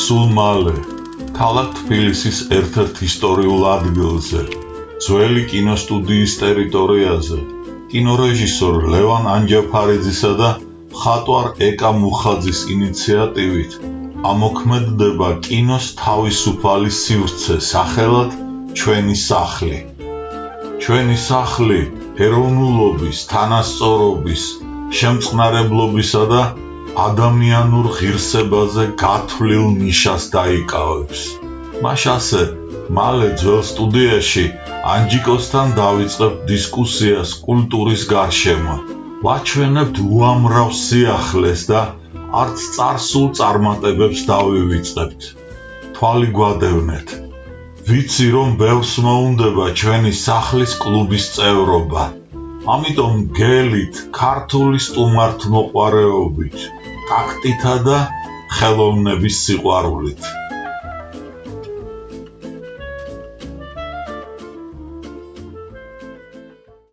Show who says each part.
Speaker 1: სულ მალე, ქალაქ თბილისის ერთ-ერთ ისტორიულ ადგილზე, ძველი კინოსტუდიის ტერიტორიაზე, კინორეჟისორ ლევან ანჯაფარიძისა და მხატვარ ეკა მუხაძის ინიციატივით ამოქმედდება კინოს თავისუფალი სივრცე სახელად ჩვენი სახლი. ჩვენი სახლი ეროვნულობის, თანასწორობის, შემწყნარებლობისა და ადამიანურ ღირსებაზე გათვლილ ნიშას დაიკავებს. მას ასე, მალე ძველ სტუდიაში ანჯიკოსთან დავიწყებთ დისკუსიას კულტურის გარშემო. ვაჩვენებთ უამრავ სიახლეს და არც წარსულ წარმატებებს დავივიწყებთ. თვალი გვადევნეთ. ვიცი, რომ ბევრს მოუნდება ჩვენი სახლის კლუბის წევრობა. ამიტომ გელით, ქართული სტუმართმოყვარეობით, ტაქტითა და ხელოვნების სიყვარულით.